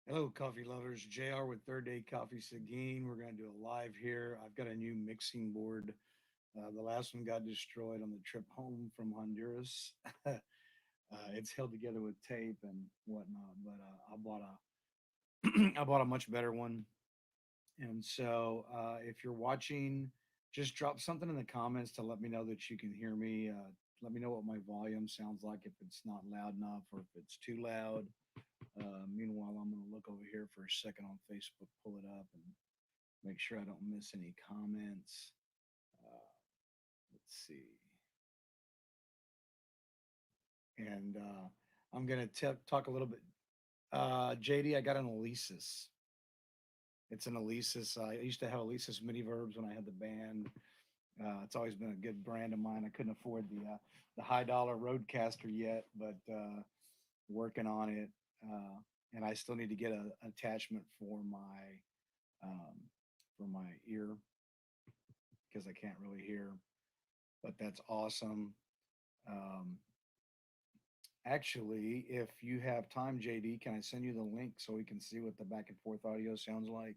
Hello, coffee lovers. JR with Third Day Coffee Seguin. We're going to do a live here. I've got a new mixing board. The last one got destroyed on the trip home from Honduras. It's held together with tape and whatnot, but I bought a I bought a much better one. And so, if you're watching, just drop something in the comments to let me know that you can hear me. Let me know what my volume sounds like, if it's not loud enough or if it's too loud. Meanwhile, I'm going to look over here for a second on Facebook, pull it up, and make sure I don't miss any comments. Uh, let's see. And I'm going to talk a little bit. JD, I got an Alesis. It's an Alesis. I used to have Alesis mini verbs when I had the band. It's always been a good brand of mine. I couldn't afford the high dollar Roadcaster yet, but working on it. And I still need to get an attachment um, for my ear because I can't really hear. But that's awesome. Um, Actually, if you have time, JD, can I send you the link so we can see what the back and forth audio sounds like?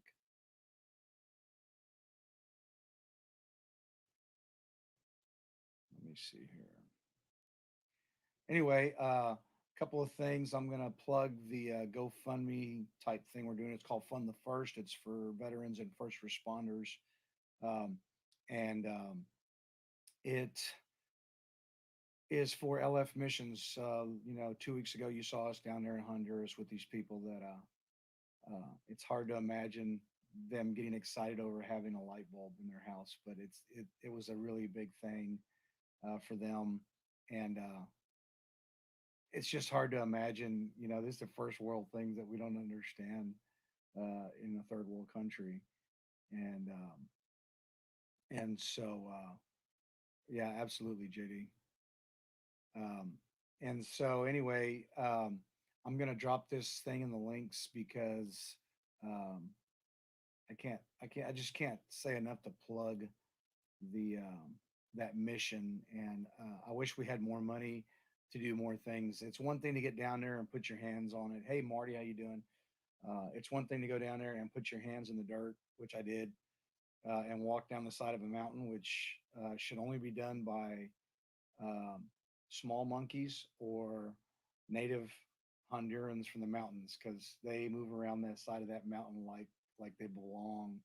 Let me see here. Anyway, a couple of things. I'm going to plug the GoFundMe type thing we're doing. It's called Fund the First. It's for veterans and first responders. Um, and It is for LF missions. 2 weeks ago, you saw us down there in Honduras with these people that it's hard to imagine them getting excited over having a light bulb in their house, but it was a really big thing for them. And it's just hard to imagine, this is the first world things that we don't understand in a third world country. And, yeah, absolutely, JD. Um, and so anyway, I'm gonna drop this thing in the links because um, I just can't say enough to plug the that mission. And I wish we had more money to do more things. It's one thing to get down there and put your hands on it. Hey, Marty, how you doing? It's one thing to go down there and put your hands in the dirt, which I did, and walk down the side of a mountain, which should only be done by um, small monkeys or native Hondurans from the mountains because they move around that side of that mountain like they belong,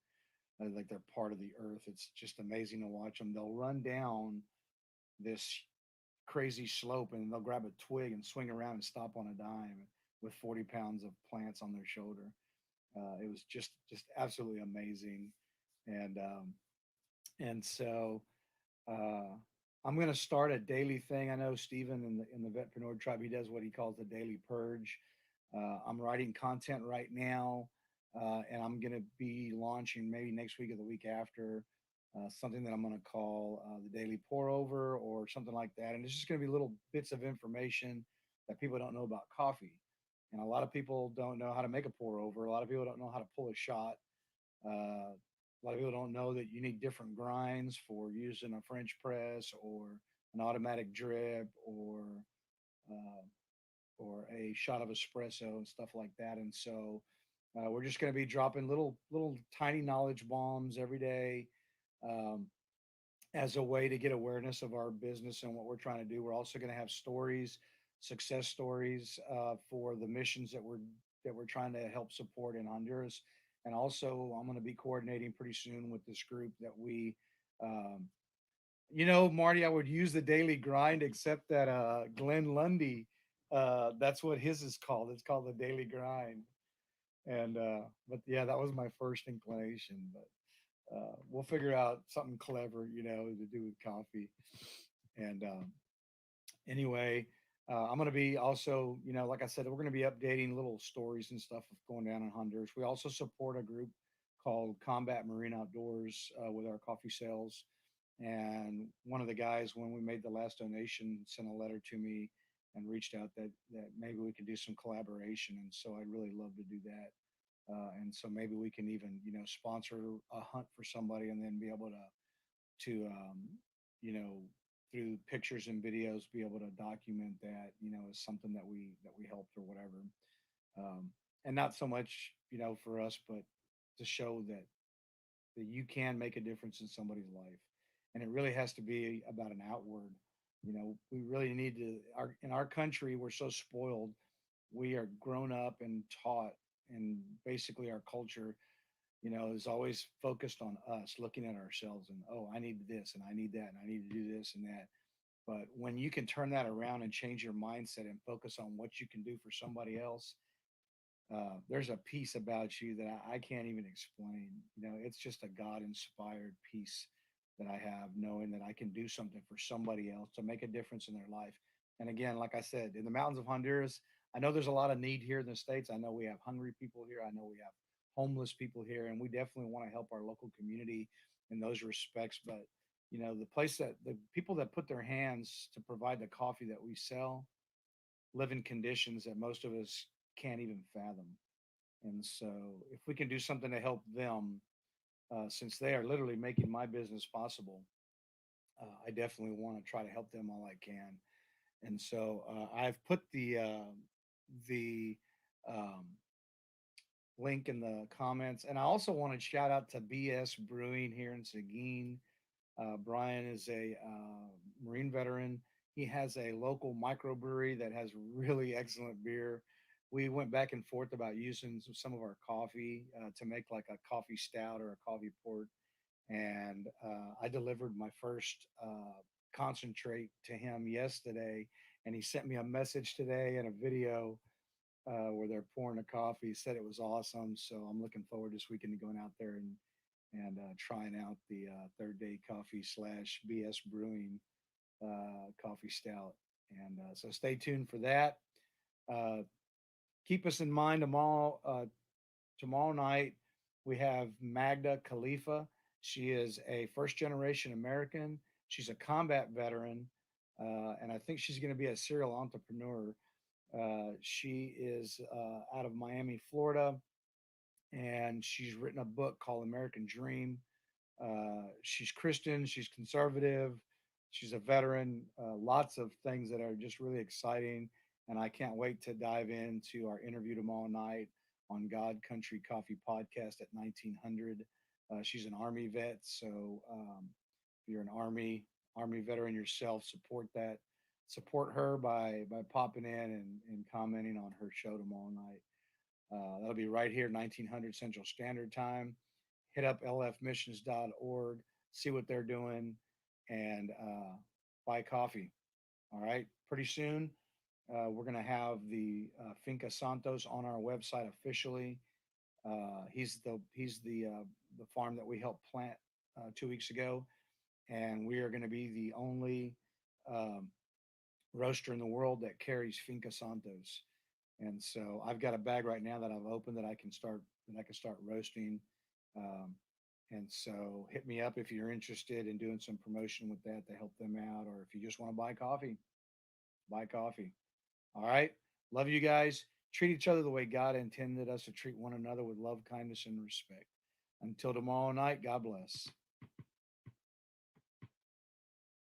like they're part of the earth. It's just amazing to watch them. They'll run down this crazy slope and they'll grab a twig and swing around and stop on a dime with 40 pounds of plants on their shoulder. It was just absolutely amazing, and and so uh, I'm going to start a daily thing. I know Stephen in the Vetpreneur tribe, he does what he calls the daily purge. I'm writing content right now, and I'm going to be launching maybe next week or the week after something that I'm going to call the daily pour over or something like that. And it's just going to be little bits of information that people don't know about coffee. And a lot of people don't know how to make a pour over. A lot of people don't know how to pull a shot. A lot of people don't know that you need different grinds for using a French press or an automatic drip uh, or a shot of espresso and stuff like that. And so we're just going to be dropping little tiny knowledge bombs every day um, as a way to get awareness of our business and what we're trying to do. We're also going to have stories, success stories for the missions that we're trying to help support in Honduras. And also, I'm going to be coordinating pretty soon with this group that um, Marty, I would use the daily grind, except that Glenn Lundy, that's what his is called. It's called the daily grind. And but yeah, that was my first inclination. But we'll figure out something clever, to do with coffee. And anyway, I'm going to be also, like I said, we're going to be updating little stories and stuff of going down in Honduras. We also support a group called Combat Marine Outdoors with our coffee sales. And one of the guys, when we made the last donation, sent a letter to me and reached out that maybe we could do some collaboration. And so I'd really love to do that. And so maybe we can even, sponsor a hunt for somebody and then be able to you know, through pictures and videos, be able to document that, as something that we helped or whatever. and not so much, for us, but to show that you can make a difference in somebody's life. And it really has to be about an outward. We really need to, in our country, we're so spoiled. We are grown up and taught, and basically our culture, is always focused on us, looking at ourselves and, oh, I need this and I need that and I need to do this and that. But when you can turn that around and change your mindset and focus on what you can do for somebody else, there's a peace about you that I can't even explain. It's just a God inspired peace that I have, knowing that I can do something for somebody else to make a difference in their life. And again, like I said, in the mountains of Honduras, I know there's a lot of need here in the States. I know we have hungry people here. I know we have homeless people here, and we definitely want to help our local community in those respects. But, the people that put their hands to provide the coffee that we sell live in conditions that most of us can't even fathom. And so, if we can do something to help them, since they are literally making my business possible, I definitely want to try to help them all I can. And so, I've put the um, link in the comments, and I also want to shout out to BS Brewing here in Seguin. Brian is a Marine veteran. He has a local microbrewery that has really excellent beer. We went back and forth about using some of our coffee to make like a coffee stout or a coffee port. And I delivered my first concentrate to him yesterday. And he sent me a message today and a video where they're pouring the coffee. He said it was awesome. So I'm looking forward this weekend to going out there and trying out the Third Day Coffee slash BS Brewing coffee stout. And so stay tuned for that. Uh, Keep us in mind tomorrow. Tomorrow night we have Magda Khalifa. She is a first generation American. She's a combat veteran, and I think she's going to be a serial entrepreneur. She is out of Miami, Florida, and she's written a book called American Dream. She's Christian, she's conservative, she's a veteran, lots of things that are just really exciting. And I can't wait to dive into our interview tomorrow night on God Country Coffee Podcast at 1900. She's an Army vet. So if you're an Army veteran yourself, support that. Support her by popping in and commenting on her show tomorrow night. That'll be right here, 1900 Central Standard Time. Hit up lfmissions.org, see what they're doing, and buy coffee. All right. Pretty soon, we're going to have the Finca Santos on our website officially. He's the farm that we helped plant 2 weeks ago, and we are going to be the only um, roaster in the world that carries Finca Santos. And so I've got a bag right now that I've opened that I can start roasting. Um, and so hit me up if you're interested in doing some promotion with that to help them out, or if you just want to buy coffee, buy coffee. All right. Love you guys. Treat each other the way God intended us to treat one another, with love, kindness, and respect. Until tomorrow night, God bless.